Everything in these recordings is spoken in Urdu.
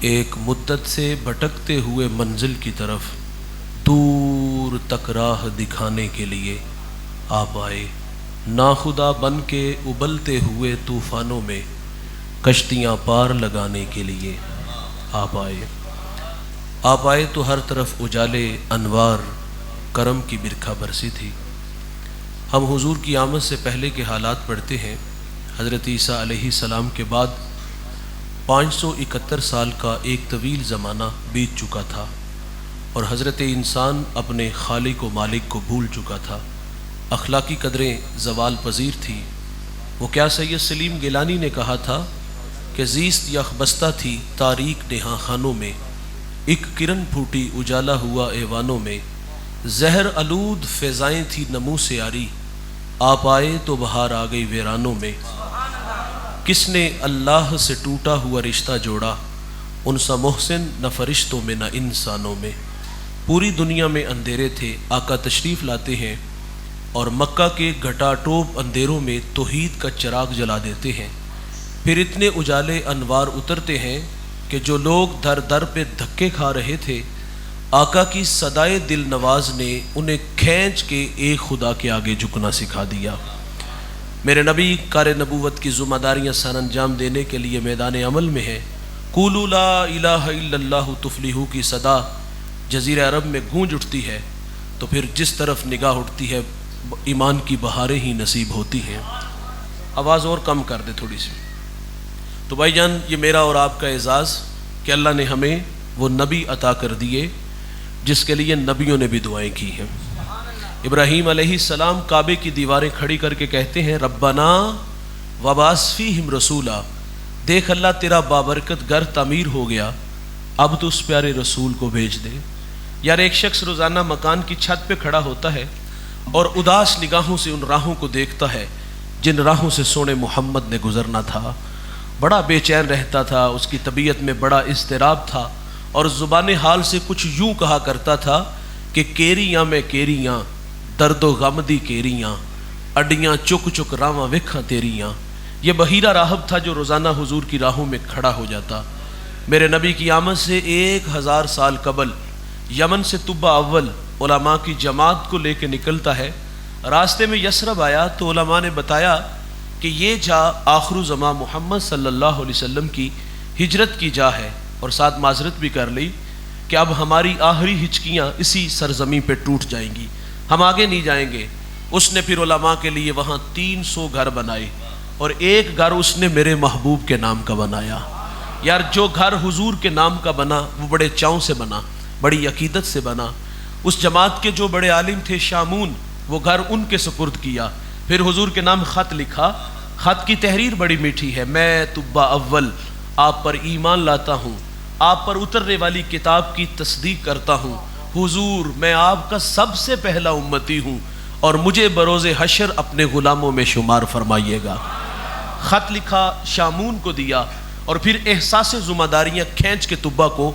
ایک مدت سے بھٹکتے ہوئے منزل کی طرف دور تک راہ دکھانے کے لیے آپ آئے، ناخدا بن کے ابلتے ہوئے طوفانوں میں کشتیاں پار لگانے کے لیے آپ آئے تو ہر طرف اجالے انوار کرم کی برکھا برسی تھی۔ ہم حضور کی آمد سے پہلے کے حالات پڑھتے ہیں۔ حضرت عیسیٰ علیہ السلام کے بعد 571 سال کا ایک طویل زمانہ بیت چکا تھا اور حضرت انسان اپنے خالق و مالک کو بھول چکا تھا۔ اخلاقی قدریں زوال پذیر تھی۔ وہ کیا سید سلیم گیلانی نے کہا تھا کہ زیست یخبستہ تھی تاریک نہاں خانوں میں، ایک کرن پھوٹی اجالا ہوا ایوانوں میں، زہر آلود فضائیں تھی نمو سے آری، آپ آئے تو بہار آ گئی ویرانوں میں۔ کس نے اللہ سے ٹوٹا ہوا رشتہ جوڑا، ان سا محسن نہ فرشتوں میں نہ انسانوں میں۔ پوری دنیا میں اندھیرے تھے، آقا تشریف لاتے ہیں اور مکہ کے گھٹا ٹوپ اندھیروں میں توحید کا چراغ جلا دیتے ہیں۔ پھر اتنے اجالے انوار اترتے ہیں کہ جو لوگ در در پہ دھکے کھا رہے تھے، آقا کی صدائے دل نواز نے انہیں کھینچ کے ایک خدا کے آگے جھکنا سکھا دیا۔ میرے نبی کار نبوت کی ذمہ داریاں سر انجام دینے کے لیے میدان عمل میں ہیں۔ قولوا لا الہ الا اللہ تفلحوا کی صدا جزیرہ عرب میں گونج اٹھتی ہے تو پھر جس طرف نگاہ اٹھتی ہے ایمان کی بہاریں ہی نصیب ہوتی ہیں۔ آواز اور کم کر دے تھوڑی سی۔ تو بھائی جان، یہ میرا اور آپ کا اعزاز کہ اللہ نے ہمیں وہ نبی عطا کر دیے جس کے لیے نبیوں نے بھی دعائیں کی ہیں۔ ابراہیم علیہ السلام کعبے کی دیواریں کھڑی کر کے کہتے ہیں ربنا وبعث فیہم رسولا، دیکھ اللہ تیرا بابرکت گھر تعمیر ہو گیا، اب تو اس پیارے رسول کو بھیج دے۔ یار ایک شخص روزانہ مکان کی چھت پہ کھڑا ہوتا ہے اور اداس نگاہوں سے ان راہوں کو دیکھتا ہے جن راہوں سے سونے محمد نے گزرنا تھا۔ بڑا بے چین رہتا تھا، اس کی طبیعت میں بڑا اضطراب تھا اور زبان حال سے کچھ یوں کہا کرتا تھا کہ کیریاں میں کیریاں درد و غم دی کیریاں، اڈیاں چک چک راواں وکھاں تیریاں۔ یہ بحیرہ راہب تھا جو روزانہ حضور کی راہوں میں کھڑا ہو جاتا۔ میرے نبی کی آمد سے 1000 سال قبل یمن سے طب اول علماء کی جماعت کو لے کے نکلتا ہے۔ راستے میں یثرب آیا تو علماء نے بتایا کہ یہ جا آخر زماں محمد صلی اللہ علیہ وسلم کی ہجرت کی جا ہے، اور ساتھ معذرت بھی کر لی کہ اب ہماری آخری ہچکیاں اسی سرزمین پہ ٹوٹ جائیں گی، ہم آگے نہیں جائیں گے۔ اس نے پھر علماء کے لیے وہاں 300 گھر بنائے اور ایک گھر اس نے میرے محبوب کے نام کا بنایا۔ یار جو گھر حضور کے نام کا بنا وہ بڑے چاؤں سے بنا، بڑی عقیدت سے بنا۔ اس جماعت کے جو بڑے عالم تھے شامون، وہ گھر ان کے سپرد کیا۔ پھر حضور کے نام خط لکھا۔ خط کی تحریر بڑی میٹھی ہے۔ میں طب اول آپ پر ایمان لاتا ہوں، آپ پر اترنے والی کتاب کی تصدیق کرتا ہوں۔ حضور میں آپ کا سب سے پہلا امتی ہوں اور مجھے بروز حشر اپنے غلاموں میں شمار فرمائیے گا۔ خط لکھا، شامون کو دیا، اور پھر احساس ذمہ داریاں کھینچ کے طبا کو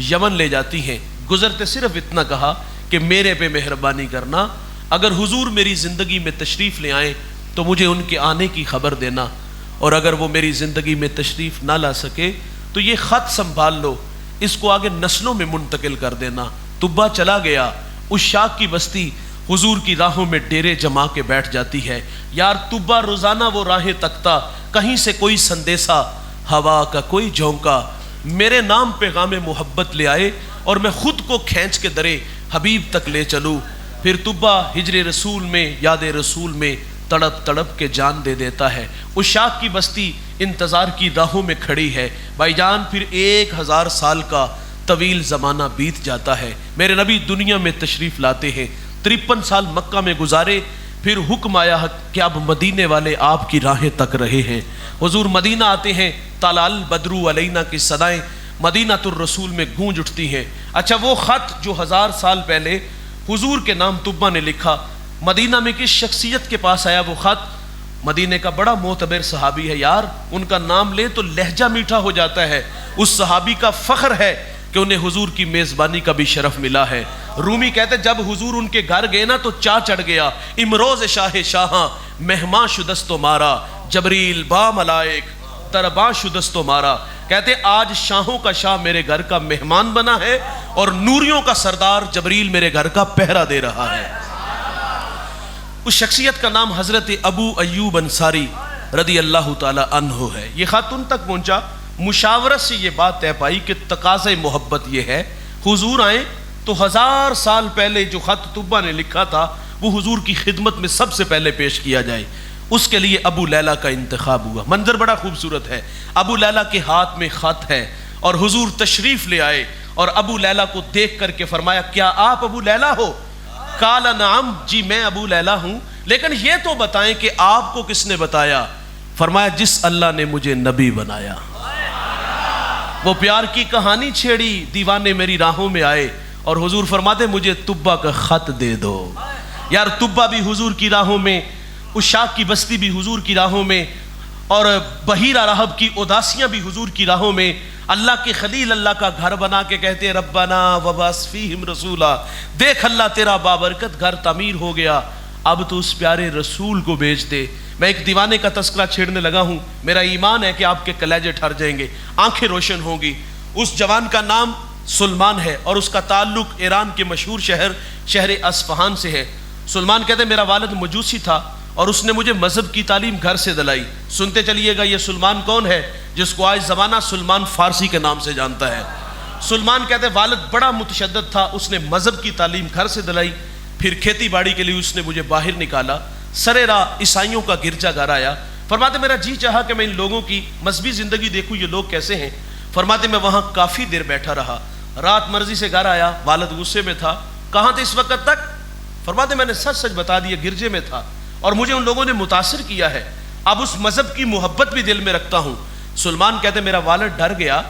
یمن لے جاتی ہیں۔ گزرتے صرف اتنا کہا کہ میرے پہ مہربانی کرنا، اگر حضور میری زندگی میں تشریف لے آئیں تو مجھے ان کے آنے کی خبر دینا، اور اگر وہ میری زندگی میں تشریف نہ لا سکے تو یہ خط سنبھال لو، اس کو آگے نسلوں میں منتقل کر دینا۔ طبا چلا گیا۔ اس شاخ کی بستی حضور کی راہوں میں ڈیرے جما کے بیٹھ جاتی ہے۔ یار طبا روزانہ وہ راہیں تکتا، کہیں سے کوئی سندیسا، ہوا کا کوئی جھونکا میرے نام پیغام محبت لے آئے اور میں خود کو کھینچ کے درے حبیب تک لے چلوں۔ پھر طبا ہجر رسول میں، یاد رسول میں تڑپ تڑپ کے جان دے دیتا ہے۔ اس شاخ کی بستی انتظار کی راہوں میں کھڑی ہے۔ بھائی جان، پھر 1000 سال کا طویل زمانہ بیت جاتا ہے۔ میرے نبی دنیا میں تشریف لاتے ہیں، 53 سال مکہ میں گزارے۔ پھر حکم آیا کہ اب مدینے والے آپ کی راہیں تک رہے ہیں۔ حضور مدینہ آتے ہیں، طلع البدر علینا کی صدائیں مدینہ الرسول میں گونج اٹھتی ہیں۔ اچھا، وہ خط جو 1000 سال پہلے حضور کے نام طبا نے لکھا، مدینہ میں کس شخصیت کے پاس آیا وہ خط؟ مدینے کا بڑا معتبر صحابی ہے یار، ان کا نام لے تو لہجہ میٹھا ہو جاتا ہے۔ اس صحابی کا فخر ہے کہ انہیں حضور کی میزبانی کا بھی شرف ملا ہے۔ رومی کہتے جب حضور ان کے گھر گئے نا تو چاہ چڑھ گیا، امروز شاہ شاہاں مہمان شدست و مارا، جبریل با ملائک ترباں شدست و مارا، کہتے آج شاہوں کا شاہ میرے گھر کا مہمان بنا ہے اور نوریوں کا سردار جبریل میرے گھر کا پہرا دے رہا ہے۔ اس شخصیت کا نام حضرت ابو ایوب انصاری رضی اللہ تعالی عنہ ہے۔ یہ خط ان تک پہنچا، مشاورت سے یہ بات طے پائی کہ تقاضۂ محبت یہ ہے، حضور آئیں تو 1000 سال پہلے جو خط طبہ نے لکھا تھا وہ حضور کی خدمت میں سب سے پہلے پیش کیا جائے۔ اس کے لیے ابو لیلہ کا انتخاب ہوا۔ منظر بڑا خوبصورت ہے، ابو لیلہ کے ہاتھ میں خط ہے اور حضور تشریف لے آئے اور ابو لیلہ کو دیکھ کر کے فرمایا کیا آپ ابو لیلہ ہو؟ قال نعم، جی میں ابو لیلہ ہوں، لیکن یہ تو بتائیں کہ آپ کو کس نے بتایا؟ فرمایا جس اللہ نے مجھے نبی بنایا۔ وہ پیار کی کہانی چھیڑی، دیوانے میری راہوں میں آئے اور حضور فرماتے مجھے طبہ کا خط دے دو۔ یار طبہ بھی حضور کی راہوں میں، اشاق کی بستی بھی حضور کی راہوں میں، اور بحیرہ رہب کی اداسیاں بھی حضور کی راہوں میں۔ اللہ کے خلیل اللہ کا گھر بنا کے کہتے ہیں ربنا وبعث فیہم رسولا، دیکھ اللہ تیرا بابرکت گھر تعمیر ہو گیا، اب تو اس پیارے رسول کو بھیج دے۔ میں ایک دیوانے کا تذکرہ چھیڑنے لگا ہوں، میرا ایمان ہے کہ آپ کے کلیجے ٹھر جائیں گے، آنکھیں روشن ہوں گی۔ اس جوان کا نام سلمان ہے اور اس کا تعلق ایران کے مشہور شہر اصفہان سے ہے۔ سلمان کہتے ہیں میرا والد مجوسی تھا اور اس نے مجھے مذہب کی تعلیم گھر سے دلائی۔ سنتے چلیے گا یہ سلمان کون ہے جس کو آج زمانہ سلمان فارسی کے نام سے جانتا ہے۔ سلمان کہتے ہیں والد بڑا متشدد تھا، اس نے مذہب کی تعلیم گھر سے دلائی، پھر کھیتی باڑی کے لیے اس نے مجھے باہر نکالا، سرے راہ عیسائیوں کا گرجا گھر آیا۔ فرماتے میرا جی چاہا کہ میں ان لوگوں کی مذہبی زندگی دیکھوں یہ لوگ کیسے ہیں۔ فرماتے میں وہاں کافی دیر بیٹھا رہا، رات مرضی سے گھر آیا، والد غصے میں تھا، کہاں تھے اس وقت تک؟ فرماتے میں نے سچ سچ بتا دیا، گرجے میں تھا اور مجھے ان لوگوں نے متاثر کیا ہے، اب اس مذہب کی محبت بھی دل میں رکھتا ہوں۔ سلمان کہتے میرا والد ڈر گیا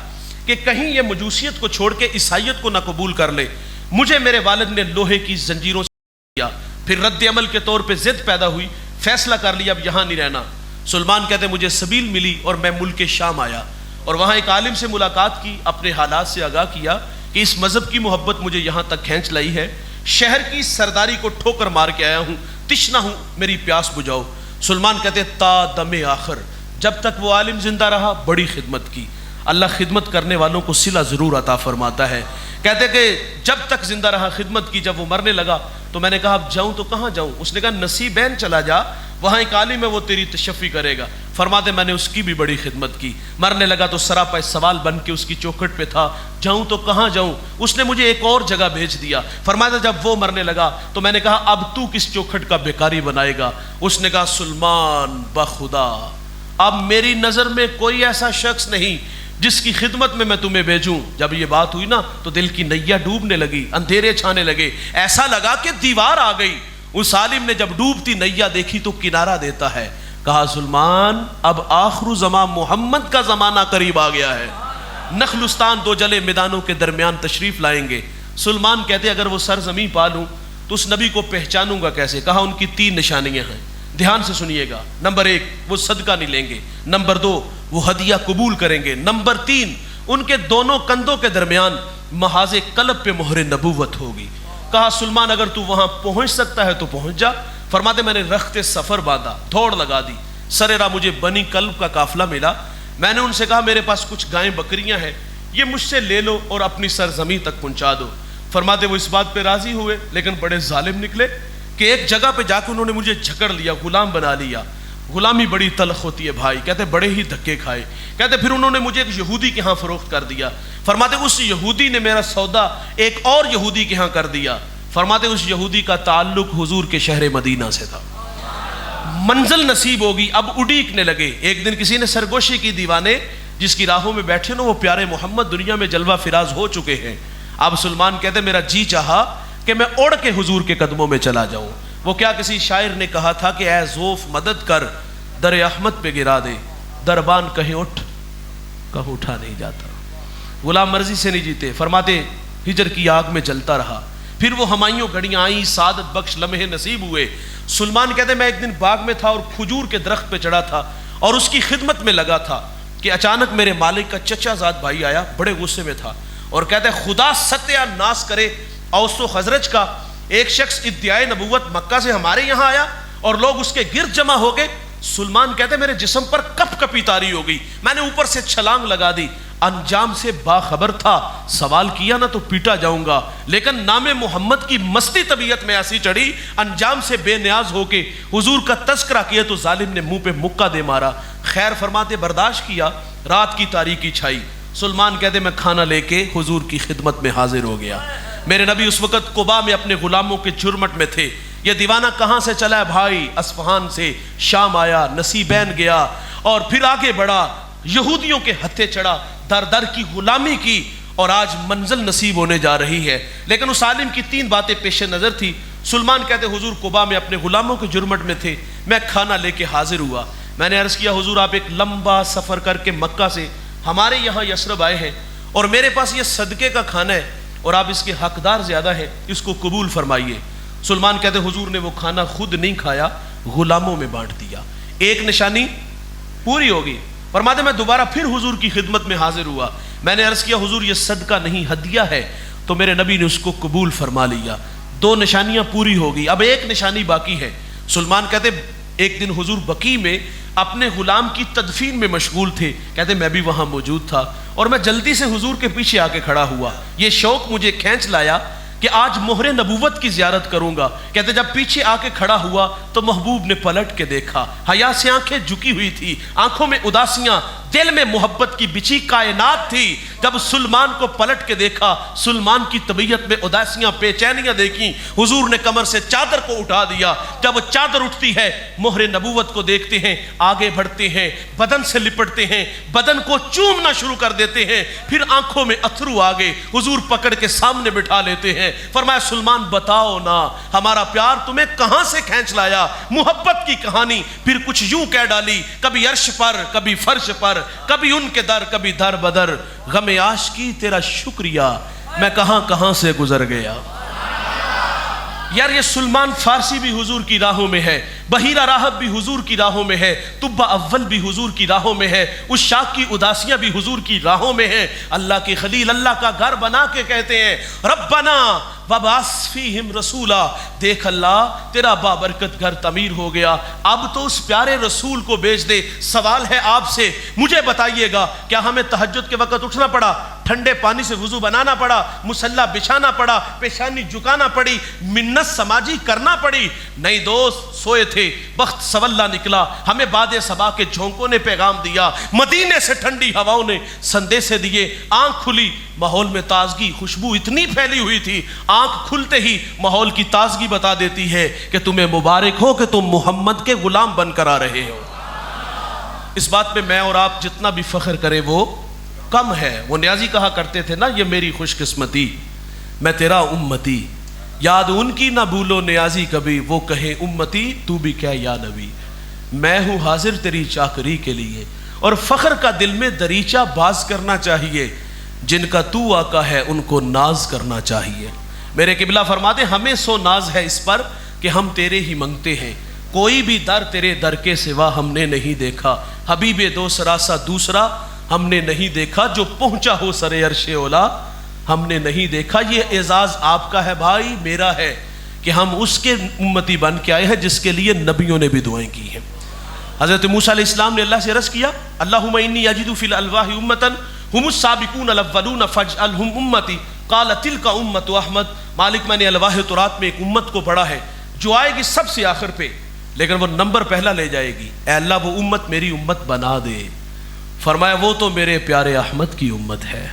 کہ کہیں یہ مجوسیت کو چھوڑ کے عیسائیت کو نہ قبول کر لے۔ مجھے میرے والد نے لوہے کی زنجیروں سے کیا، پھر رد عمل کے طور پہ ضد پیدا ہوئی، فیصلہ کر لیا اب یہاں نہیں رہنا۔ سلمان کہتے مجھے سبیل ملی اور میں ملک شام آیا اور وہاں ایک عالم سے ملاقات کی، اپنے حالات سے آگاہ کیا کہ اس مذہب کی محبت مجھے یہاں تک کھینچ لائی ہے، شہر کی سرداری کو ٹھوکر مار کے آیا ہوں، تشنا ہوں، میری پیاس بجھاؤ۔ سلمان کہتے تا دم آخر، جب تک وہ عالم زندہ رہا بڑی خدمت کی، اللہ خدمت کرنے والوں کو صلہ ضرور عطا فرماتا ہے۔ کہتے کہ جب تک زندہ رہا خدمت کی، جب وہ مرنے لگا تو میں نے کہا اب جاؤں تو کہاں جاؤں؟ اس نے کہا نصیبین چلا جا، وہاں ایک عالم ہے وہ تیری تشفی کرے گا۔ فرماتے میں نے اس کی بھی بڑی خدمت کی، مرنے لگا تو سراپا سوال بن کے اس کی چوکھٹ پہ تھا، جاؤں تو کہاں جاؤں؟ اس نے مجھے ایک اور جگہ بھیج دیا۔ فرمایا جب وہ مرنے لگا تو میں نے کہا اب تو کس چوکھٹ کا بیکاری بنائے گا؟ اس نے کہا سلمان بخدا اب میری نظر میں کوئی ایسا شخص نہیں جس کی خدمت میں تمہیں بھیجوں۔ جب یہ بات ہوئی نا تو دل کی نیا ڈوبنے لگی، اندھیرے چھانے لگے، ایسا لگا کہ دیوار آ گئی۔ اس عالم نے جب ڈوبتی نیا دیکھی تو کنارہ دیتا ہے، کہا سلمان اب آخر زمان محمد کا زمانہ قریب آ گیا ہے، نخلستان دو جلے میدانوں کے درمیان تشریف لائیں گے۔ سلمان کہتے اگر وہ سرزمین پالوں تو اس نبی کو پہچانوں گا کیسے؟ کہا ان کی 3 نشانیاں ہیں، دھیان سے سنیے گا۔ نمبر 1 وہ صدقہ نہیں لیں گے، نمبر 2 وہ ہدیہ قبول کریں گے، نمبر 3 ان کے دونوں کندھوں کے درمیان محاذ قلب پہ مہر نبوت ہوگی۔ کہا سلمان اگر تو وہاں پہنچ سکتا ہے تو پہنچ جا۔ فرماتے میں نے رخت سفر باندھا، دوڑ لگا دی، سرے راہ مجھے بنی کلب کا قافلہ ملا۔ میں نے ان سے کہا میرے پاس کچھ گائیں بکریاں ہیں، یہ مجھ سے لے لو اور اپنی سرزمین تک پہنچا دو۔ فرماتے وہ اس بات پہ راضی ہوئے لیکن بڑے ظالم نکلے کہ ایک جگہ پہ جا کے انہوں نے مجھے جھکڑ لیا، غلام بنا لیا۔ غلامی بڑی تلخ ہوتی ہے بھائی، کہتے بڑے ہی دھکے کھائے۔ کہتے پھر انہوں نے مجھے ایک یہودی کے ہاں فروخت کر دیا۔ فرماتے اس یہودی نے میرا سودا ایک اور یہودی کے ہاں کر دیا۔ فرماتے اس یہودی کا تعلق حضور کے شہر مدینہ سے تھا۔ منزل نصیب ہوگی، اب اڑیکنے لگے۔ ایک دن کسی نے سرگوشی کی، دیوانے جس کی راہوں میں بیٹھے نا وہ پیارے محمد دنیا میں جلوہ فراز ہو چکے ہیں۔ اب سلمان کہتے میرا جی چاہا کہ میں اڑ کے حضور کے قدموں میں چلا جاؤں۔ وہ کیا کسی شاعر نے کہا تھا کہ اے ذوف مدد کر، در احمد پہ گرا دے، دربان کہیں اٹھ کہوں اٹھا نہیں جاتا۔ غلام مرضی سے نہیں جیتے۔ فرماتے ہجر کی آگ میں جلتا رہا، پھر وہ ہمائیوں گھڑیاں آئیں، سعادت بخش لمحے نصیب ہوئے۔ سلمان کہتے میں ایک دن باغ میں تھا اور کھجور کے درخت پہ چڑھا تھا اور اس کی خدمت میں لگا تھا کہ اچانک میرے مالک کا چچا زاد بھائی آیا، بڑے غصے میں تھا اور کہتے خدا ستیہ ناس کرے، اوس و خزرج کا ایک شخص ادعائے نبوت مکہ سے ہمارے یہاں آیا اور لوگ اس کے گرد جمع ہو گئے سلمان کہتے میرے جسم پر کپ کپی طاری ہو گئی، میں نے اوپر سے چھلانگ لگا دی، انجام سے باخبر تھا، سوال کیا نہ تو پیٹا جاؤں گا، لیکن نام محمد کی مستی طبیعت میں ایسی چڑھی، انجام سے بے نیاز ہو کے حضور کا تذکرہ کیا تو ظالم نے منہ پہ مکہ دے مارا، خیر فرماتے برداشت کیا، رات کی تاریکی چھائی، سلمان کہتے میں کھانا لے کے حضور کی خدمت میں حاضر ہو گیا۔ میرے نبی اس وقت قباء میں اپنے غلاموں کے جھرمٹ میں تھے، یہ دیوانہ کہاں سے چلا ہے بھائی؟ اصفہان سے، شام آیا، نصیبین گیا اور پھر آگے بڑھا، یہودیوں کے ہتھے چڑھا، در در کی غلامی کی، اور آج منزل نصیب ہونے جا رہی ہے۔ لیکن اس عالم کی 3 باتیں پیش نظر تھی۔ سلمان کہتے حضور قباء میں اپنے غلاموں کے جرمٹ میں تھے، میں کھانا لے کے حاضر ہوا، میں نے عرض کیا حضور آپ ایک لمبا سفر کر کے مکہ سے ہمارے یہاں یثرب آئے ہیں اور میرے پاس یہ صدقے کا کھانا ہے اور آپ اس کے حقدار زیادہ ہیں، اس کو قبول فرمائیے۔ سلمان کہتے حضور نے وہ کھانا خود نہیں کھایا، غلاموں میں بانٹ دیا، ایک نشانی پوری ہوگی۔ فرماتے میں دوبارہ پھر حضور کی خدمت میں حاضر ہوا، میں نے عرض کیا حضور یہ صدقہ نہیں ہدیہ ہے، تو میرے نبی نے اس کو قبول فرما لیا، 2 نشانیاں پوری ہو گئی، اب ایک نشانی باقی ہے۔ سلمان کہتے ایک دن حضور بقیع میں اپنے غلام کی تدفین میں مشغول تھے، کہتے میں بھی وہاں موجود تھا اور میں جلدی سے حضور کے پیچھے آ کے کھڑا ہوا، یہ شوق مجھے کھینچ لایا کہ آج مہر نبوت کی زیارت کروں گا۔ کہتے جب پیچھے آ کے کھڑا ہوا تو محبوب نے پلٹ کے دیکھا، حیا سے آنکھیں جھکی ہوئی تھی، آنکھوں میں اداسیاں، دل میں محبت کی بچھی کائنات تھی۔ جب سلمان کو پلٹ کے دیکھا، سلمان کی طبیعت میں اداسیاں، بے چینیاں دیکھیں، حضور نے کمر سے چادر کو اٹھا دیا، جب چادر اٹھتی ہے مہر نبوت کو دیکھتے ہیں، آگے بڑھتے ہیں، بدن سے لپٹتے ہیں، بدن کو چومنا شروع کر دیتے ہیں، پھر آنکھوں میں اتھرو آگے، حضور پکڑ کے سامنے بٹھا لیتے ہیں، فرمایا سلمان بتاؤ نا ہمارا پیار تمہیں کہاں سے کھینچ لایا؟ محبت کی کہانی پھر کچھ یوں کہہ ڈالی، کبھی عرش پر، کبھی فرش پر، کبھی ان کے در، کبھی در بدر، غم عاشقی تیرا شکریہ میں کہاں کہاں سے گزر گیا۔ یار یہ سلمان فارسی بھی حضور کی راہوں میں ہے، بحیرہ راہب بھی حضور کی راہوں میں ہے، طب اول بھی حضور کی راہوں میں ہے، اس شاک کی اداسیاں بھی حضور کی راہوں میں ہیں۔ اللہ کے خلیل اللہ کا گھر بنا کے کہتے ہیں ربنا وبعث فیہم رسولا، دیکھ اللہ تیرا بابرکت گھر تعمیر ہو گیا، اب تو اس پیارے رسول کو بھیج دے۔ سوال ہے آپ سے، مجھے بتائیے گا کیا ہمیں تہجد کے وقت اٹھنا پڑا، ٹھنڈے پانی سے وضو بنانا پڑا، مصلی بچھانا پڑا، پیشانی جھکانا پڑی، منت سماجی کرنا پڑی؟ نہیں دوست، سوئے تھے، وقت سولہ نکلا، ہمیں باد صبا کے جھونکوں نے پیغام دیا، مدینے سے ٹھنڈی ہواؤں نے سندیسے دیے، آنکھ کھلی، ماحول میں تازگی، خوشبو اتنی پھیلی ہوئی تھی، آنکھ کھلتے ہی ماحول کی تازگی بتا دیتی ہے کہ تمہیں مبارک ہو کہ تم محمد کے غلام بن کر آ رہے ہو۔ اس بات پہ میں اور آپ جتنا بھی فخر کریں وہ کم ہے۔ وہ نیازی کہا کرتے تھے نا، یہ میری خوش قسمتی میں تیرا امتی، یاد ان کی نہ بھولو نیازی کبھی، وہ کہے امتی تو بھی کیا یا نبی، میں ہوں حاضر تیری چاکری کے لیے، اور فخر کا دل میں دریچہ باز کرنا چاہیے، جن کا تو آقا ہے ان کو ناز کرنا چاہیے۔ میرے قبلہ فرماتے ہمیں سو ناز ہے اس پر کہ ہم تیرے ہی منگتے ہیں، کوئی بھی در تیرے در کے سوا ہم نے نہیں دیکھا، حبیب دو سراسا دوسرا ہم نے نہیں دیکھا، جو پہنچا ہو سر عرش اولا ہم نے نہیں دیکھا۔ یہ اعزاز آپ کا ہے بھائی، میرا ہے کہ ہم اس کے امتی بن کے آئے ہیں جس کے لیے نبیوں نے بھی دعائیں کی ہیں۔ حضرت موسیٰ علیہ السلام نے اللہ سے عرض کیا اللہم انی اجد فی الالواح امتا ہم السابقون الاولون فاجعلہم امتی، قال تلک امت احمد، مالک میں نے الواح تورات میں ایک امت کو پڑھا ہے جو آئے گی سب سے آخر پہ، لیکن وہ نمبر پہلا لے جائے گی، اے اللہ وہ امت میری امت بنا دے۔ فرمایا وہ تو میرے پیارے احمد کی امت ہے۔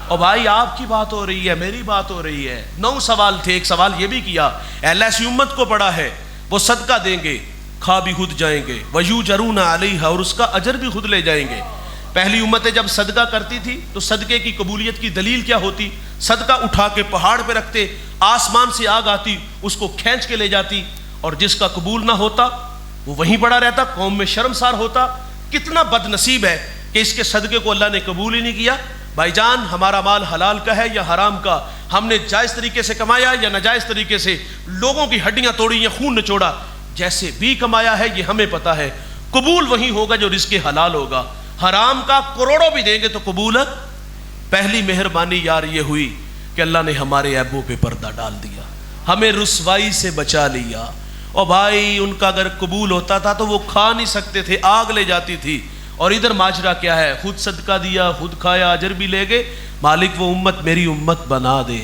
اور بھائی آپ کی بات ہو رہی ہے، میری بات ہو رہی ہے۔ 9 سوال تھے، ایک سوال یہ بھی کیا اے اللہ ایسی امت کو پڑھا ہے وہ صدقہ دیں گے، کھا بھی خود جائیں گے، وَيُجَرُونَ عَلَيْهَا، اور اس کا اجر بھی خود لے جائیں گے۔ پہلی امتیں جب صدقہ کرتی تھی تو صدقے کی قبولیت کی دلیل کیا ہوتی؟ صدقہ اٹھا کے پہاڑ پہ رکھتے، آسمان سے آگ آتی اس کو کھینچ کے لے جاتی، اور جس کا قبول نہ ہوتا وہ وہیں پڑا رہتا، قوم میں شرمسار ہوتا۔ کتنا بد نصیب ہے کہ اس کے صدقے کو اللہ نے قبول ہی نہیں کیا۔ بھائی جان ہمارا مال حلال کا ہے یا حرام کا، ہم نے جائز طریقے سے کمایا یا ناجائز طریقے سے، لوگوں کی ہڈیاں توڑی یا خون نچوڑا، جیسے بھی کمایا ہے یہ ہمیں پتا ہے، قبول وہی ہوگا جو رزق حلال ہوگا۔ حرام کا کروڑوں بھی دیں گے تو قبول ہے۔ پہلی مہربانی یار یہ ہوئی کہ اللہ نے ہمارے عیبوں پہ پردہ ڈال دیا، ہمیں رسوائی سے بچا لیا، اور بھائی ان کا اگر قبول ہوتا تھا تو وہ کھا نہیں سکتے تھے، آگ لے جاتی تھی. اور ادھر ماجرا کیا ہے؟ خود صدقہ دیا، خود کھایا، اجر بھی لے گئے. مالک وہ امت میری امت بنا دے.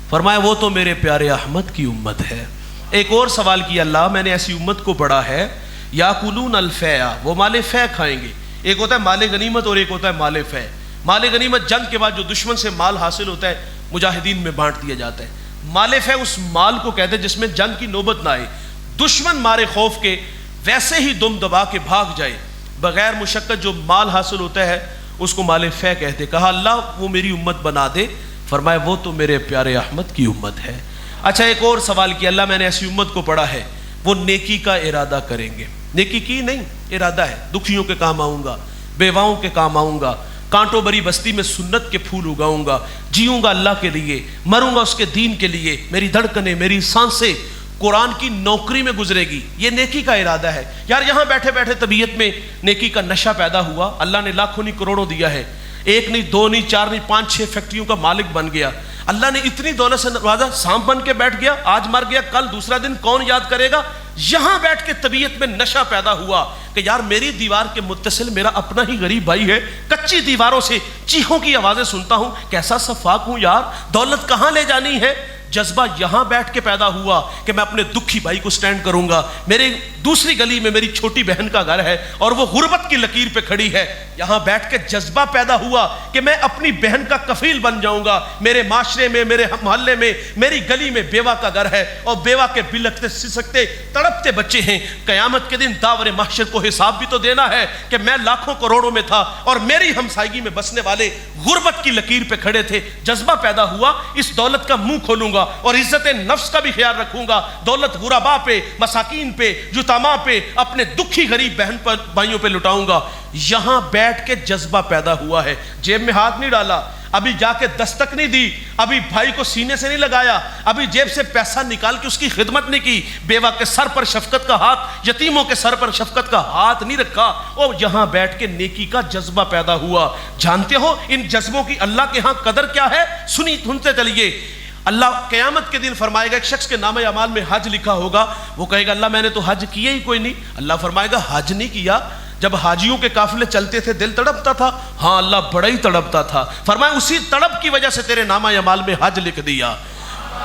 فرمایا وہ تو میرے پیارے احمد کی امت ہے. ایک اور سوال کیا، اللہ میں نے ایسی امت کو پڑھا ہے یاکلون الفیع، وہ مال فیع کھائیں گے. ایک ہوتا ہے مال غنیمت اور ایک ہوتا ہے مال فیع. مال غنیمت جنگ کے بعد جو دشمن سے مال حاصل ہوتا ہے مجاہدین میں بانٹ دیا جاتا ہے. مال فیع اس مال کو کہتے ہیں جس میں جنگ کی نوبت نہ آئے، دشمن مارے خوف کے ویسے ہی دم دبا کے بھاگ جائے بغیر مشقت، جو مال حاصل ہوتا ہے اس کو مال فیع کہتے. کہا اللہ وہ میری امت بنا دے. فرمایا وہ تو میرے پیارے احمد کی امت ہے. اچھا ایک اور سوال کیا، اللہ میں نے ایسی امت کو پڑھا ہے وہ نیکی کا ارادہ کریں گے. نیکی کی نہیں، ارادہ ہے. دکھیوں کے کام آؤں گا، بیواؤں کے کام آؤں گا، کانٹوں بری بستی میں سنت کے پھول اگاؤں گا، جیوں گا اللہ کے لیے، مروں گا اس کے دین کے لیے، میری دھڑکنیں میری سانسیں قرآن کی نوکری میں گزرے گی. یہ نیکی کا ارادہ ہے. یار یہاں بیٹھے بیٹھے طبیعت میں نیکی کا نشہ پیدا ہوا، اللہ نے لاکھوں نہیں کروڑوں دیا ہے، ایک نہیں دو نہیں چار نہیں 5-6 فیکٹریوں کا مالک بن گیا. اللہ نے اتنی دولت سے نوازا، سانپ بن کے بیٹھ گیا، آج مر گیا کل دوسرا دن کون یاد کرے گا. یہاں بیٹھ کے طبیعت میں نشہ پیدا ہوا کہ یار میری دیوار کے متصل میرا اپنا ہی غریب بھائی ہے، کچی دیواروں سے چیخوں کی آوازیں سنتا ہوں، کیسا صفاق ہوں یار، دولت کہاں لے جانی ہے. جذبہ یہاں بیٹھ کے پیدا ہوا کہ میں اپنے دکھی بھائی کو سٹینڈ کروں گا. میرے دوسری گلی میں میری چھوٹی بہن کا گھر ہے اور وہ غربت کی لکیر پہ کھڑی ہے. یہاں بیٹھ کے جذبہ پیدا ہوا کہ میں اپنی بہن کا کفیل بن جاؤں گا. میرے معاشرے میں، میرے محلے میں، میری گلی میں بیوہ کا گھر ہے اور بیوہ کے بلکتے سسکتے تڑپتے بچے ہیں. قیامت کے دن داور محشر کو حساب بھی تو دینا ہے کہ میں لاکھوں کروڑوں میں تھا اور میری ہمسائیگی میں بسنے والے غربت کی لکیر پہ کھڑے تھے. جذبہ پیدا ہوا اس دولت کا منہ کھولوں گا اور عزت نفس کا بھی خیال رکھوں گا. دولت غربا پہ، مساکین پہ، یتاما پہ، اپنے دکھی غریب بہن پر بھائیوں پہ لٹاؤں گا. یہاں بیٹھ کے جذبہ پیدا ہوا ہے. جیب میں ہاتھ نہیں ڈالا، ابھی جا کے دستک نہیں دی، ابھی بھائی کو سینے سے نہیں لگایا، ابھی جیب سے پیسہ نکال کے اس کی خدمت نہیں کی، بیوہ کے سر پر شفقت کا ہاتھ، یتیموں کے سر پر شفقت کا ہاتھ نہیں رکھا. اور یہاں بیٹھ کے نیکی کا جذبہ پیدا ہوا. جانتے ہو ان جذبوں کی اللہ کے ہاں قدر کیا ہے؟ سنتے چلیے. اللہ قیامت کے دن فرمائے گا ایک شخص کے نامہ اعمال میں حج لکھا ہوگا، وہ کہے گا اللہ میں نے تو حج کیا ہی کوئی نہیں. اللہ فرمائے گا حج نہیں کیا؟ جب حاجیوں کے قافلے چلتے تھے دل تڑپتا تھا؟ ہاں اللہ بڑا ہی تڑپتا تھا. فرمایا اسی تڑپ کی وجہ سے تیرے نامہ اعمال میں حج لکھ دیا.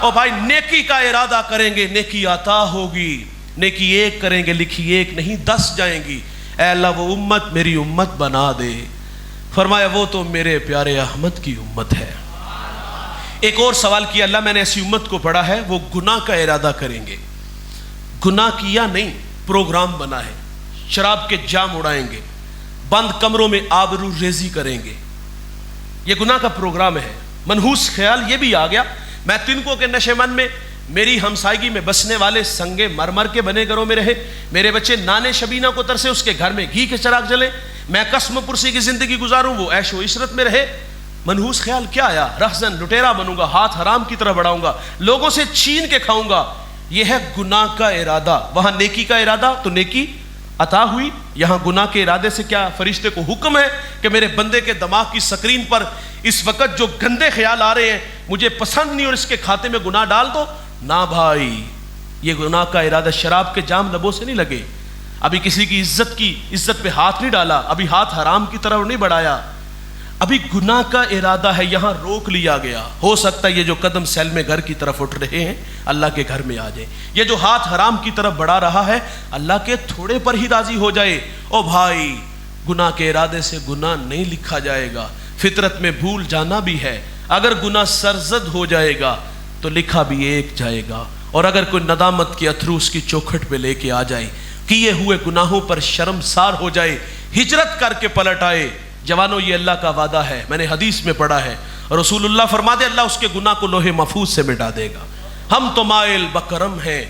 اور بھائی نیکی کا ارادہ کریں گے نیکی عطا ہوگی. نیکی ایک کریں گے لکھی ایک نہیں 10 جائیں گی. اے اللہ وہ امت میری امت بنا دے. فرمایا وہ تو میرے پیارے احمد کی امت ہے. ایک اور سوال کیا، اللہ میں نے ایسی امت کو پڑھا ہے وہ گناہ کا ارادہ کریں گے. گناہ کیا نہیں، پروگرام بنا ہے. شراب کے جام اڑائیں گے، بند کمروں میں آبرو ریزی کریں گے. یہ گناہ کا پروگرام ہے. منحوس خیال یہ بھی آ گیا، میں تنکوں کے نشے من میں میری ہمسائیگی میں بسنے والے سنگے مرمر کے بنے گھروں میں رہے، میرے بچے نانے شبینہ کو ترسے اس کے گھر میں گھی کے چراغ جلے، میں قسم پرسی کی زندگی گزاروں وہ عیش و عشرت میں رہے. منحوس خیال کیا آیا؟ رہزن لٹیرا بنوں گا، ہاتھ حرام کی طرف بڑھاؤں گا، لوگوں سے چھین کے کھاؤں گا. یہ ہے گناہ کا ارادہ. وہاں نیکی کا ارادہ تو نیکی عطا ہوئی. یہاں گناہ کے ارادے سے کیا فرشتے کو حکم ہے کہ میرے بندے کے دماغ کی سکرین پر اس وقت جو گندے خیال آ رہے ہیں مجھے پسند نہیں اور اس کے کھاتے میں گناہ ڈال دو. نہ بھائی، یہ گناہ کا ارادہ. شراب کے جام لبوں سے نہیں لگے، ابھی کسی کی عزت پہ ہاتھ نہیں ڈالا، ابھی ہاتھ حرام کی طرف نہیں بڑھایا، ابھی گناہ کا ارادہ ہے. یہاں روک لیا گیا. ہو سکتا ہے یہ جو قدم سیل میں گھر کی طرف اٹھ رہے ہیں اللہ کے گھر میں آ جائے. یہ جو ہاتھ حرام کی طرف بڑھا رہا ہے اللہ کے تھوڑے پر ہی راضی ہو جائے. او بھائی، گناہ کے ارادے سے گناہ نہیں لکھا جائے گا. فطرت میں بھول جانا بھی ہے. اگر گناہ سرزد ہو جائے گا تو لکھا بھی ایک جائے گا. اور اگر کوئی ندامت کے اتھرو اس کی چوکھٹ پہ لے کے آ جائے، کیے ہوئے گناہوں پر شرمسار ہو جائے، ہجرت کر کے پلٹ آئے. جوانوں یہ اللہ کا وعدہ ہے، میں نے حدیث میں پڑھا ہے. رسول اللہ فرما دے اللہ اس کے گناہ کو لوح محفوظ سے مٹا دے گا. ہم تو مائل بکرم ہیں،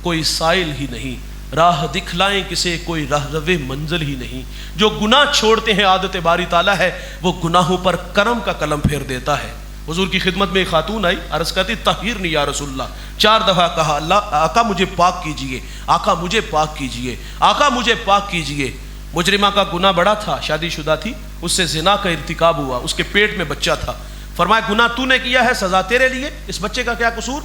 کوئی سائل ہی نہیں، راہ دکھلائیں کسے کوئی راہ روے منزل ہی نہیں. جو گناہ چھوڑتے ہیں عادت باری تعالیٰ ہے وہ گناہوں پر کرم کا قلم پھیر دیتا ہے. حضور کی خدمت میں ایک خاتون آئی، عرض کرتی طہیرنی یا رسول اللہ. 4 دفعہ کہا اللہ آقا مجھے پاک کیجئے، آقا مجھے پاک کیجئے، آقا مجھے پاک کیجئے. مجرمہ کا گناہ بڑا تھا، شادی شدہ تھی، اس سے زنا کا ارتکاب ہوا، اس کے پیٹ میں بچہ تھا. فرمایا گناہ تو نے کیا ہے، سزا تیرے لیے، اس بچے کا کیا قصور؟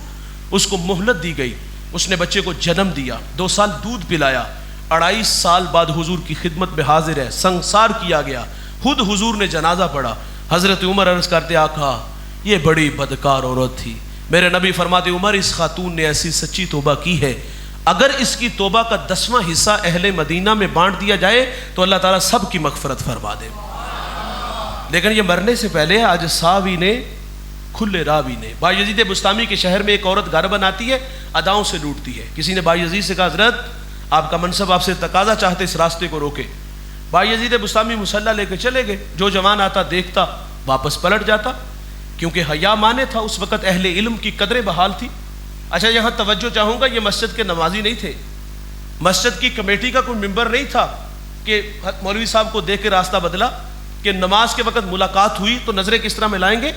اس کو مہلت دی گئی. اس نے بچے کو جنم دیا، 2 سال دودھ پلایا، 2.5 سال بعد حضور کی خدمت میں حاضر ہے، سنسار کیا گیا، خود حضور نے جنازہ پڑھا۔ حضرت عمر عرض کرتے آقا یہ بڑی بدکار عورت تھی۔ میرے نبی فرماتے عمر اس خاتون نے ایسی سچی توبہ کی ہے، اگر اس کی توبہ کا 10واں حصہ اہل مدینہ میں بانٹ دیا جائے تو اللہ تعالیٰ سب کی مغفرت فرما دے۔ لیکن یہ مرنے سے پہلے آج صحابی نے کھلے راوی نے بایزید بسطامی کے شہر میں ایک عورت گھر بناتی ہے، اداؤں سے لوٹتی ہے۔ کسی نے بایزید سے کہا حضرت آپ کا منصب آپ سے تقاضا چاہتے اس راستے کو روکے۔ بایزید بسطامی مسلح لے کے چلے گئے، جو جوان آتا دیکھتا واپس پلٹ جاتا، کیونکہ حیا مانے تھا، اس وقت اہل علم کی قدریں بحال تھی۔ اچھا یہاں توجہ چاہوں گا، یہ مسجد کے نمازی نہیں تھے، مسجد کی کمیٹی کا کوئی ممبر نہیں تھا کہ مولوی صاحب کو دیکھ کے راستہ بدلا کہ نماز کے وقت ملاقات ہوئی تو نظریں کس طرح ملائیں گے۔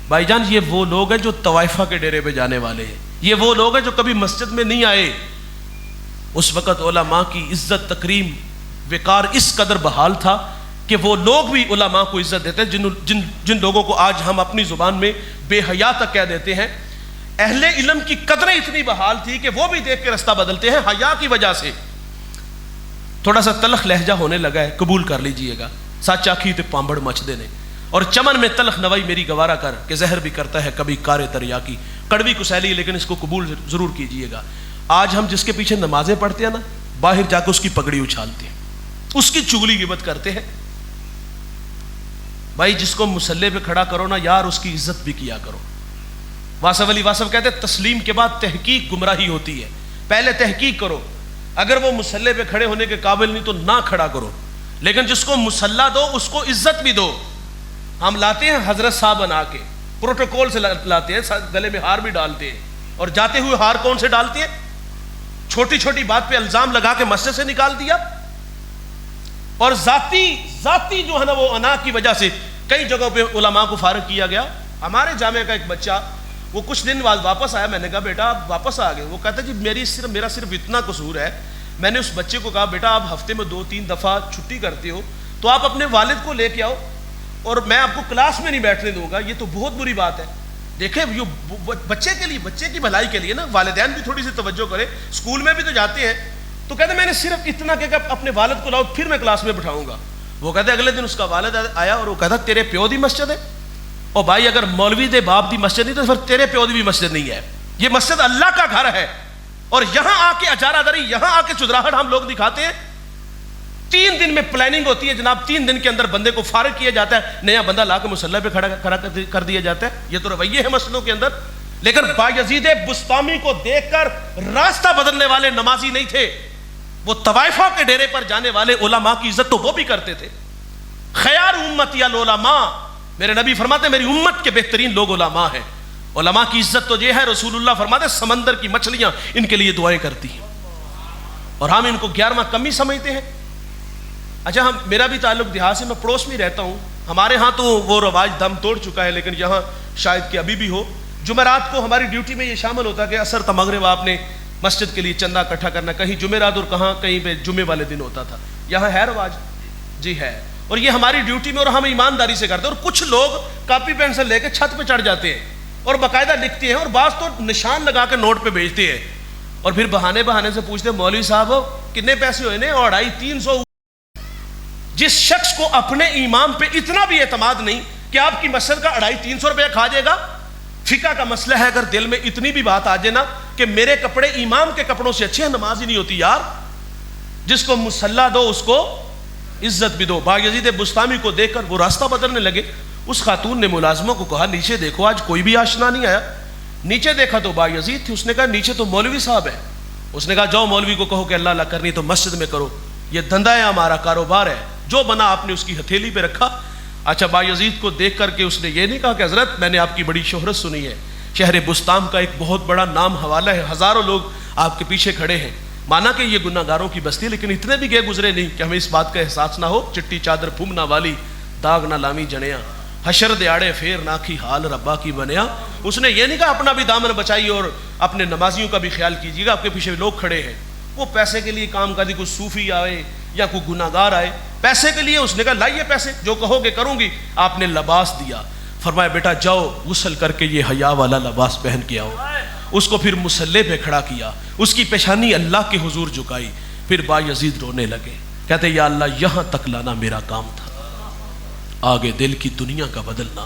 بھائی جان یہ وہ لوگ ہیں جو طوائفہ کے ڈیرے پہ جانے والے ہیں، یہ وہ لوگ ہیں جو کبھی مسجد میں نہیں آئے۔ اس وقت علماء کی عزت تکریم وقار اس قدر بحال تھا کہ وہ لوگ بھی علماء کو عزت دیتے ہیں جن لوگوں کو آج ہم اپنی زبان میں بے حیا تک کہہ دیتے ہیں۔ اہل علم کی قدریں اتنی بحال تھی کہ وہ بھی دیکھ کے رستہ بدلتے ہیں حیا کی وجہ سے۔ تھوڑا سا تلخ لہجہ ہونے لگا ہے، قبول کر لیجئے گا، سچ آکھی تے پامبڑ مچ دینے، اور چمن میں تلخ نوائی میری گوارا کر کہ زہر بھی کرتا ہے کبھی کار دریا کی، کڑوی کسیلی ہے لیکن اس کو قبول ضرور کیجئے گا۔ آج ہم جس کے پیچھے نمازیں پڑھتے ہیں نا، باہر جا کے اس کی پگڑی اچھالتے ہیں، اس کی چغلی غیبت کرتے ہیں۔ بھائی جس کو مسلح پہ کھڑا کرو نا یار اس کی عزت بھی کیا کرو۔ واصف علی واصف کہتے ہیں تسلیم کے بعد تحقیق گمراہی ہوتی ہے، پہلے تحقیق کرو، اگر وہ مسلح پہ کھڑے ہونے کے قابل نہیں تو نہ کھڑا کرو، لیکن جس کو مسلح دو اس کو عزت بھی دو۔ ہم لاتے ہیں حضرت صاحب بنا کے، پروٹوکول سے لاتے ہیں، گلے میں ہار بھی ڈالتے ہیں، اور جاتے ہوئے ہار کون سے ڈالتے ہیں؟ چھوٹی چھوٹی بات پہ الزام لگا کے مسجد سے نکال دیا، اور ذاتی جو ہے نا وہ انا کی وجہ سے کئی جگہوں پہ علماء کو فارغ کیا گیا۔ ہمارے جامعہ کا ایک بچہ وہ کچھ دن بعد واپس آیا، میں نے کہا بیٹا آپ واپس آ گئے؟ وہ کہتا جی میرا صرف اتنا قصور ہے، میں نے اس بچے کو کہا بیٹا آپ ہفتے میں 2-3 دفعہ چھٹی کرتے ہو تو آپ اپنے والد کو لے کے آؤ، اور میں آپ کو کلاس میں نہیں بیٹھنے دوں گا، یہ تو بہت بری بات ہے۔ دیکھیں یہ بچے کے لیے، بچے کی بھلائی کے لیے نا والدین بھی تھوڑی سی توجہ کرے، اسکول میں بھی تو جاتے ہیں، تو کہتے میں نے صرف اتنا کہ اپنے والد کو لاؤ پھر میں کلاس میں بٹھاؤں گا۔ وہ کہتے اگلے دن اس کا والد آیا اور وہ کہتا تیرے پیو دی مسجد ہے؟ اور بھائی اگر مولوی دے باپ دی مسجد نہیں تو پھر تیرے پیو دی بھی مسجد نہیں ہے، یہ مسجد اللہ کا گھر ہے، اور یہاں آ کے اجارہ داری، یہاں آ کے چدراہٹ ہم لوگ دکھاتے ہیں۔ 3 دن میں پلاننگ ہوتی ہے جناب، 3 دن کے اندر بندے کو فارغ کیا جاتا ہے، نیا بندہ لا کے مصلی پہ کھڑا کر دیا جاتا ہے۔ یہ تو رویے ہیں مسجدوں کے اندر، لیکن بایزید بسطامی کو دیکھ کر راستہ بدلنے والے نمازی نہیں تھے، وہ طوائفہ کے ڈیرے پر جانے والے علماء کی عزت تو وہ بھی کرتے تھے۔ خیار امتی العلماء، میرے نبی فرماتے میری امت کے بہترین لوگ علماء ہیں۔ علماء کی عزت تو یہ ہے، رسول اللہ فرماتے سمندر کی مچھلیاں ان کے لیے دعائیں کرتی ہیں، اور ہم ان کو 11واں کمی سمجھتے ہیں۔ اچھا میرا بھی تعلق دیہات سے، میں پڑوس میں رہتا ہوں، ہمارے ہاں تو وہ رواج دم توڑ چکا ہے، لیکن یہاں شاید کہ ابھی بھی ہو۔ جمعرات کو ہماری ڈیوٹی میں یہ شامل ہوتا ہے کہ عصر تا مغرب آپ نے مسجد کے لیے چندہ اکٹھا کرنا، کہیں جمعرات اور کہیں پہ جمعے والے دن ہوتا تھا۔ یہاں ہے رواج؟ جی ہے، اور یہ ہماری ڈیوٹی میں، اور ہم ایمانداری سے کرتے ہیں۔ اور کچھ لوگ کاپی پینسل لے کے چھت پہ چڑھ جاتے ہیں اور باقاعدہ لکھتے ہیں، اور بعض تو نشان لگا کے نوٹ پہ بھیجتے ہیں، اور پھر بہانے سے پوچھتے ہیں مولوی صاحب کتنے پیسے ہوئے نے؟ 250-300۔ جس شخص کو اپنے امام پہ اتنا بھی اعتماد نہیں کہ آپ کی مسجد کا 250-300 روپیہ کھا جائے گا، فقہ کا مسئلہ ہے، اگر دل میں اتنی بھی بات آ جائے نا کہ میرے کپڑے امام کے کپڑوں سے اچھے ہیں، نماز ہی نہیں ہوتی یار۔ جس کو مصلی دو اس کو عزت بھی دو۔ بایزید بسطامی کو دیکھ کر وہ راستہ بدلنے لگے۔ اس خاتون نے ملازموں کو کہا نیچے دیکھو، آج کوئی بھی آشنا نہیں آیا۔ نیچے دیکھا تو بایزید تھی، اس نے کہا نیچے تو مولوی صاحب ہے۔ اس نے کہا جاؤ مولوی کو کہو کہ اللہ اللہ کرنی تو مسجد میں کرو، یہ دھندا ہے، ہمارا کاروبار ہے، جو بنا آپ نے اس کی ہتھیلی پہ رکھا۔ اچھا بایزید کو دیکھ کر کے اس نے یہ نہیں کہا کہ حضرت میں نے آپ کی بڑی شہرت سنی ہے، شہر بسطام کا ایک بہت بڑا نام حوالہ ہے، ہزاروں لوگ آپ کے پیچھے کھڑے ہیں، مانا کہ یہ گناہ گاروں کی بستی ہے، لیکن اتنے بھی گئے گزرے نہیں کہ ہمیں اس بات کا احساس نہ ہو، چٹی چادر پھومنا والی داغ نہ لامی جنیا، حشر دیاڑے پھیر ناکھی حال ربا کی بنیا۔ اس نے یہ نہیں کہا اپنا بھی دامن بچائیے اور اپنے نمازیوں کا بھی خیال کیجیے گا، آپ کے پیچھے لوگ کھڑے ہیں، وہ پیسے کے لیے کام کرتی، کوئی صوفی آئے یا کوئی گناہ گار آئے، پیسے کے لیے اس نے کہا لائیے پیسے، جو کہو گے کروں گی۔ آپ نے لباس دیا، فرمایا بیٹا جاؤ غسل کر کے یہ حیا والا لباس پہن کے آؤ۔ اس کو پھر مصلی پہ کھڑا کیا، اس کی پیشانی اللہ کے حضور جھکائی، پھر بایزید رونے لگے، کہتے یا اللہ یہاں تک لانا میرا کام تھا، آگے دل کی دنیا کا بدلنا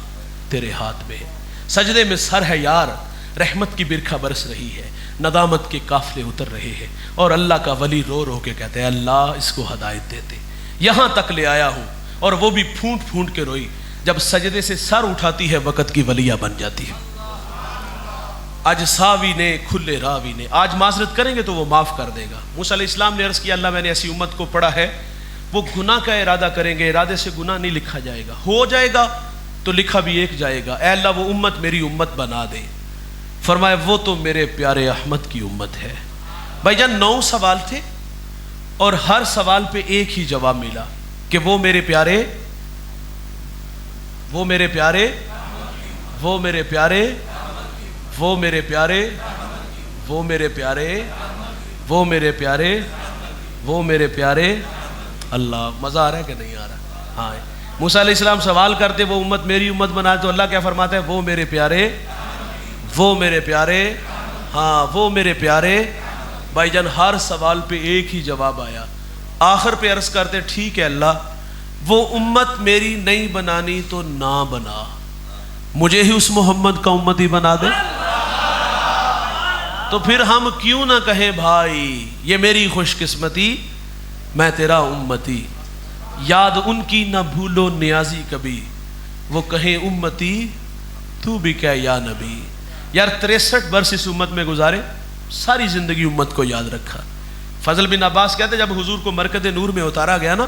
تیرے ہاتھ میں ہے۔ سجدے میں سر ہے یار، رحمت کی برکھا برس رہی ہے، ندامت کے قافلے اتر رہے ہیں، اور اللہ کا ولی رو رو کے کہتے ہیں اللہ اس کو ہدایت دیتے، یہاں تک لے آیا ہوں، اور وہ بھی پھونٹ پھونٹ کے روئی، جب سجدے سے سر اٹھاتی ہے وقت کی ولیہ بن جاتی ہے۔ آج ساوی نے کھلے راوی نے، آج معذرت کریں گے تو وہ معاف کر دے گا۔ موسیٰ علیہ السلام نے عرض کیا اللہ میں نے ایسی امت کو پڑھا ہے، وہ گناہ کا ارادہ کریں گے، ارادے سے گناہ نہیں لکھا جائے گا، ہو جائے گا تو لکھا بھی ایک جائے گا، اے اللہ وہ امت میری امت بنا دے۔ فرمایا وہ تو میرے پیارے احمد کی امت ہے۔ بھائی جان 9 سوال تھے اور ہر سوال پہ ایک ہی جواب ملا کہ وہ میرے پیارے، وہ میرے پیارے، وہ میرے پیارے، وہ میرے پیارے، وہ میرے پیارے، وہ میرے پیارے، وہ میرے پیارے۔ اللہ مزہ آ رہا ہے کہ نہیں آ رہا؟ ہاں، موسیٰ علیہ السلام سوال کرتے وہ امت میری امت بنا دے، تو اللہ کیا فرماتا ہے وہ میرے پیارے، وہ میرے پیارے، ہاں وہ میرے پیارے۔ بھائی جان ہر سوال پہ ایک ہی جواب آیا، آخر پہ عرض کرتے ٹھیک ہے اللہ وہ امت میری نہیں بنانی تو نہ بنا، مجھے ہی اس محمد کا امتی بنا دے۔ تو پھر ہم کیوں نہ کہیں بھائی یہ میری خوش قسمتی میں تیرا امتی، یاد ان کی نہ بھولو نیازی کبھی، وہ کہیں امتی تو بھی کہہ یا نبی۔ یار 63 برس اس امت میں گزارے، ساری زندگی امت کو یاد رکھا۔ فضل بن عباس کہتے جب حضور کو مرکز نور میں اتارا گیا نا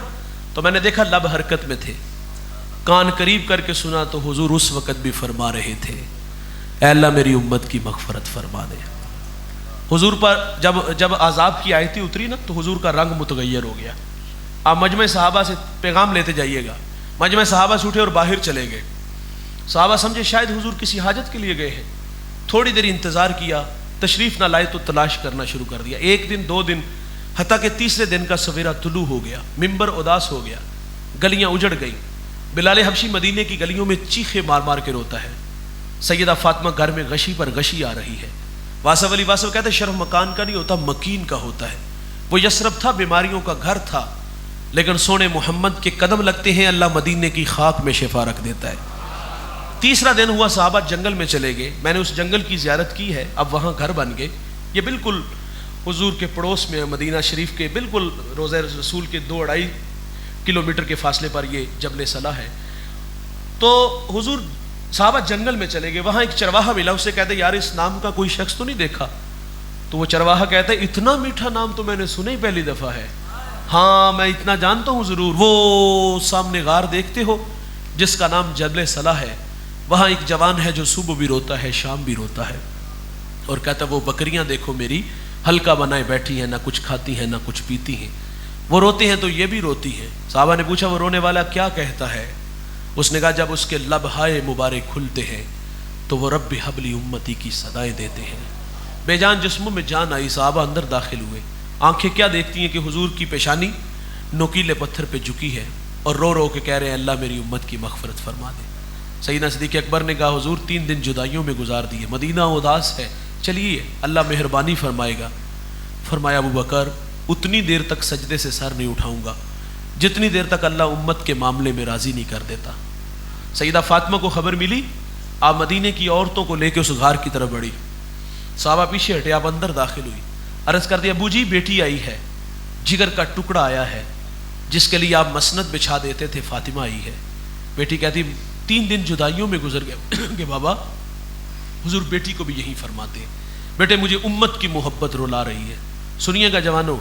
تو میں نے دیکھا لب حرکت میں تھے، کان قریب کر کے سنا تو حضور اس وقت بھی فرما رہے تھے اے اللہ میری امت کی مغفرت فرما دے۔ حضور پر جب عذاب کی آیتیں اتری نا تو حضور کا رنگ متغیر ہو گیا۔ آپ مجمع صحابہ سے پیغام لیتے جائیے گا، مجمع صحابہ سے اٹھے اور باہر چلے گئے، صحابہ سمجھے شاید حضور کسی حاجت کے لیے گئے ہیں، تھوڑی دیر انتظار کیا، تشریف نہ لائے تو تلاش کرنا شروع کر دیا، 1 دن 2 دن، حتیٰ کہ تیسرے دن کا سویرا طلوع ہو گیا، ممبر اداس ہو گیا، گلیاں اجڑ گئیں، بلال حبشی مدینے کی گلیوں میں چیخے مار مار کے روتا ہے، سیدہ فاطمہ گھر میں غشی پر غشی آ رہی ہے۔ واسف علی واسف کہتے ہیں شرف مکان کا نہیں ہوتا مکین کا ہوتا ہے، وہ یثرب تھا بیماریوں کا گھر تھا، لیکن سونے محمد کے قدم لگتے ہیں اللہ مدینے کی خاک میں شفا رکھ دیتا ہے۔ تیسرا دن ہوا صحابہ جنگل میں چلے گئے، میں نے اس جنگل کی زیارت کی ہے، اب وہاں گھر بن گئے، یہ بالکل حضور کے پڑوس میں مدینہ شریف کے بالکل روضہ رسول کے 2-2.5 کلومیٹر کے فاصلے پر یہ جبل صلاح ہے۔ تو حضور صحابہ جنگل میں چلے گئے، وہاں ایک چرواہا ملا، اس سے کہتے یار اس نام کا کوئی شخص تو نہیں دیکھا؟ تو وہ چرواہا کہتا ہے اتنا میٹھا نام تو میں نے سنا ہی پہلی دفعہ ہے، ہاں میں اتنا جانتا ہوں ضرور، وہ سامنے غار دیکھتے ہو جس کا نام جبل صلاح ہے، وہاں ایک جوان ہے جو صبح بھی روتا ہے شام بھی روتا ہے، اور کہتا ہے وہ بکریاں دیکھو میری ہلکا بنائے بیٹھی ہیں، نہ کچھ کھاتی ہیں نہ کچھ پیتی ہیں، وہ روتے ہیں تو یہ بھی روتی ہیں۔ صحابہ نے پوچھا وہ رونے والا کیا کہتا ہے؟ اس نے کہا جب اس کے لب ہائے مبارک کھلتے ہیں تو وہ رب حبلی امتی کی صدائیں دیتے ہیں۔ بے جان جسموں میں جان آئی، صحابہ اندر داخل ہوئے، آنکھیں کیا دیکھتی ہیں کہ حضور کی پیشانی نوکیلے پتھر پہ جھکی ہے اور رو رو کے کہہ رہے ہیں اللہ میری امت کی مغفرت فرما دے۔ سیدنا صدیق اکبر نے کہا حضور 3 دن جدائیوں میں گزار دیے، مدینہ اداس ہے، چلیے اللہ مہربانی فرمائے گا۔ فرمایا ابو بکر اتنی دیر تک سجدے سے سر نہیں اٹھاؤں گا جتنی دیر تک اللہ امت کے معاملے میں راضی نہیں کر دیتا۔ سیدہ فاطمہ کو خبر ملی، آپ مدینے کی عورتوں کو لے کے اس غار کی طرف بڑھی، صحابہ پیچھے ہٹے، آپ اندر داخل ہوئی، عرض کر دیا ابو جی بیٹی آئی ہے، جگر کا ٹکڑا آیا ہے، جس کے لیے آپ مسند بچھا دیتے تھے فاطمہ آئی ہے۔ بیٹی کہتی 3 دن جدائیوں میں گزر گئے کہ بابا حضور بیٹی کو بھی یہی فرماتے ہیں، بیٹے مجھے امت کی محبت رلا رہی ہے۔ سنیے گا جوانوں،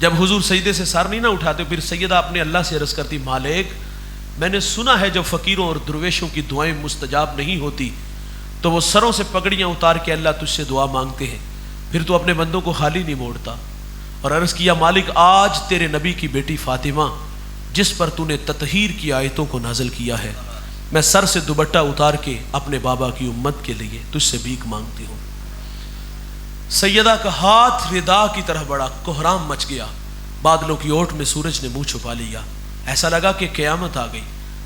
جب حضور سجدے سے سر نہیں نہ اٹھاتے پھر سیدہ اپنے اللہ سے عرض کرتی مالک میں نے سنا ہے جب فقیروں اور درویشوں کی دعائیں مستجاب نہیں ہوتی تو وہ سروں سے پگڑیاں اتار کے اللہ تجھ سے دعا مانگتے ہیں، پھر تو اپنے بندوں کو خالی نہیں موڑتا۔ اور عرض کیا مالک آج تیرے نبی کی بیٹی فاطمہ جس پر تو نے تطہیر کی آیتوں کو نازل کیا ہے، میں سر سے دوپٹہ اتار کے اپنے بابا کی امت کے لیے تجھ سے بھیک مانگتی ہوں۔ سیدہ کا ہاتھ ردا کی طرح بڑا، کوہرام مچ گیا، بادلوں کی اوٹ میں سورج نے منہ چھپا لیا، ایسا لگا کہ قیامت آ گئی۔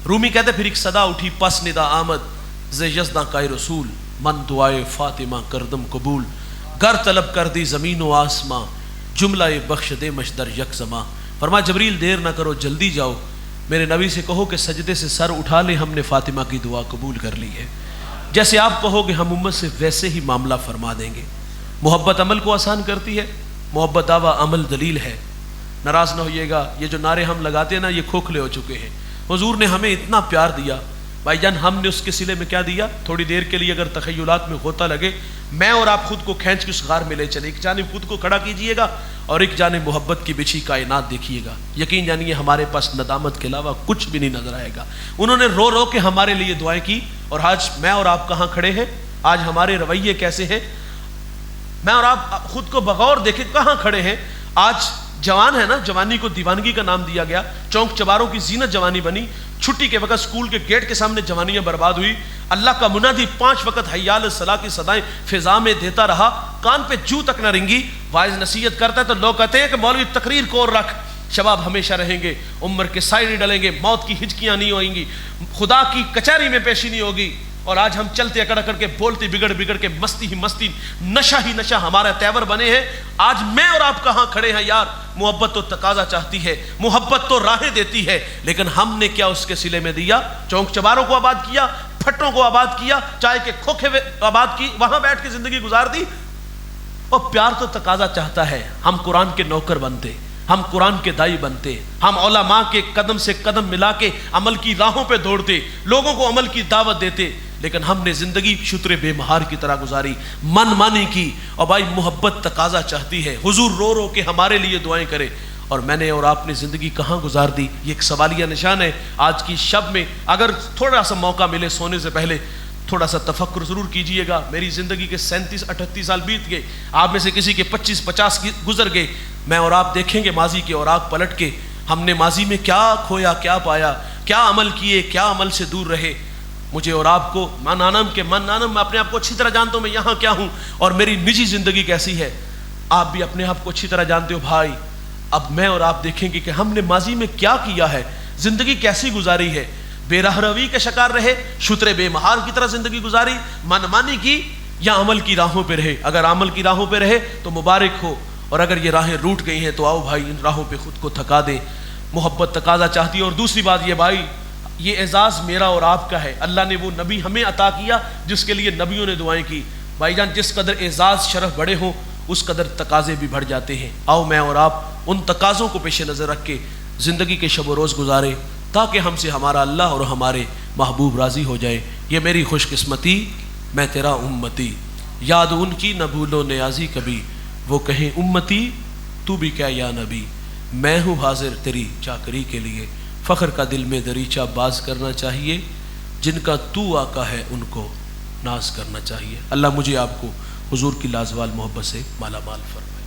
رومی کہتے پھر ایک صدا اٹھی پس ندا آمد ز یزداں کا رسول، من دعائے فاطمہ کردم قبول، گر طلب کر دی زمین و آسماں، جملہ بخش دے مشدر یک زماں۔ فرمایا جبریل دیر نہ کرو جلدی جاؤ، میرے نبی سے کہو کہ سجدے سے سر اٹھا لے، ہم نے فاطمہ کی دعا قبول کر لی ہے۔ جیسے آپ کہو گے ہم امت سے ویسے ہی معاملہ فرما دیں گے۔ محبت عمل کو آسان کرتی ہے، محبت دعویٰ عمل دلیل ہے۔ ناراض نہ ہوئیے گا، یہ جو نعرے ہم لگاتے ہیں نا یہ کھوکھلے ہو چکے ہیں۔ حضور نے ہمیں اتنا پیار دیا بھائی جان، ہم نے اس کے صلے میں کیا دیا؟ تھوڑی دیر کے لیے اگر تخیلات میں غوطہ لگے، میں اور آپ خود کو کھینچ کے اس غار میں لے چلے، ایک جانب خود کو کھڑا کیجئے گا اور ایک جانب محبت کی بچھی کائنات دیکھیے گا، یقین جانیے ہمارے پاس ندامت کے علاوہ کچھ بھی نہیں نظر آئے گا۔ انہوں نے رو رو کے ہمارے لیے دعائیں کی، اور آج میں اور آپ کہاں کھڑے ہیں؟ آج ہمارے رویے کیسے ہیں؟ میں اور آپ خود کو بغور دیکھیں کہاں کھڑے ہیں۔ آج جوان ہے نا، جوانی کو دیوانگی کا نام دیا گیا، چونک چباروں کی زینت جوانی بنی، چھٹی کے وقت سکول کے گیٹ کے سامنے جوانیاں برباد ہوئی۔ اللہ کا منادی 5 وقت حی علی الصلاۃ کی صدائیں فضا میں دیتا رہا، کان پہ جو تک نہ رنگی۔ واعظ نصیحت کرتا ہے تو لوگ کہتے ہیں کہ مولوی تقریر کو اور رکھ، شباب ہمیشہ رہیں گے، عمر کے سائے نہیں ڈلیں گے، موت کی ہچکیاں نہیں ہوئیں گی، خدا کی کچہری میں پیشی نہیں ہوگی۔ اور آج ہم چلتے اکڑ کر کے، بولتے بگڑ کے، مستی ہی مستی، نشہ ہی نشہ ہمارا تیور بنے ہیں۔ آج میں اور آپ کہاں کھڑے ہیں یار؟ محبت تو تقاضا چاہتی ہے، محبت تو راہیں دیتی ہے، لیکن ہم نے کیا اس کے صلے میں دیا؟ چونک چباروں کو آباد کیا، پھٹوں کو آباد کیا، چائے کے کھوکھے آباد کی، وہاں بیٹھ کے زندگی گزار دی۔ اور پیار تو تقاضا چاہتا ہے ہم قرآن کے نوکر بنتے، ہم قرآن کے دائی بنتے، ہم علماء کے قدم سے قدم ملا کے عمل کی راہوں پہ دوڑتے، لوگوں کو عمل کی دعوت دیتے، لیکن ہم نے زندگی شتر بے مہار کی طرح گزاری، من مانی کی۔ اور بھائی محبت تقاضا چاہتی ہے، حضور رو رو کے ہمارے لیے دعائیں کرے، اور میں نے اور آپ نے زندگی کہاں گزار دی؟ یہ ایک سوالیہ نشان ہے۔ آج کی شب میں اگر تھوڑا سا موقع ملے سونے سے پہلے تھوڑا سا تفکر ضرور کیجئے گا۔ میری زندگی کے 37-38 سال بیت گئے، آپ میں سے کسی کے 25-50 گزر گئے۔ میں اور آپ دیکھیں گے ماضی کے اوراق پلٹ کے، ہم نے ماضی میں کیا کھویا، کیا پایا، کیا عمل کیے، کیا عمل سے دور رہے۔ مجھے اور آپ کو من نانم میں اپنے آپ کو اچھی طرح جانتا ہوں، میں یہاں کیا ہوں اور میری نجی زندگی کیسی ہے۔ آپ بھی اپنے آپ کو اچھی طرح جانتے ہو بھائی۔ اب میں اور آپ دیکھیں گے کہ ہم نے ماضی میں کیا کیا ہے، زندگی کیسی گزاری ہے، بے راہ روی کے شکار رہے، شتر بے مہار کی طرح زندگی گزاری، من مانی کی، یا عمل کی راہوں پہ رہے۔ اگر عمل کی راہوں پہ رہے تو مبارک ہو، اور اگر یہ راہیں روٹ گئی ہیں تو آؤ بھائی ان راہوں پہ خود کو تھکا دیں۔ محبت تقاضا چاہتی ہے۔ اور دوسری بات یہ بھائی، یہ اعزاز میرا اور آپ کا ہے، اللہ نے وہ نبی ہمیں عطا کیا جس کے لیے نبیوں نے دعائیں کی۔ بھائی جان جس قدر اعزاز شرف بڑے ہوں اس قدر تقاضے بھی بڑھ جاتے ہیں۔ آؤ میں اور آپ ان تقاضوں کو پیش نظر رکھ کے زندگی کے شب و روز گزارے، تاکہ ہم سے ہمارا اللہ اور ہمارے محبوب راضی ہو جائے۔ یہ میری خوش قسمتی، میں تیرا امتی، یاد ان کی نہ بھولو نیازی کبھی، وہ کہیں امتی تو بھی کیا یا نبی، میں ہوں حاضر تیری چاکری کے لیے، فخر کا دل میں دریچہ باز کرنا چاہیے، جن کا تو آقا ہے ان کو ناز کرنا چاہیے۔ اللہ مجھے آپ کو حضور کی لازوال محبت سے مالا مال فرمائے۔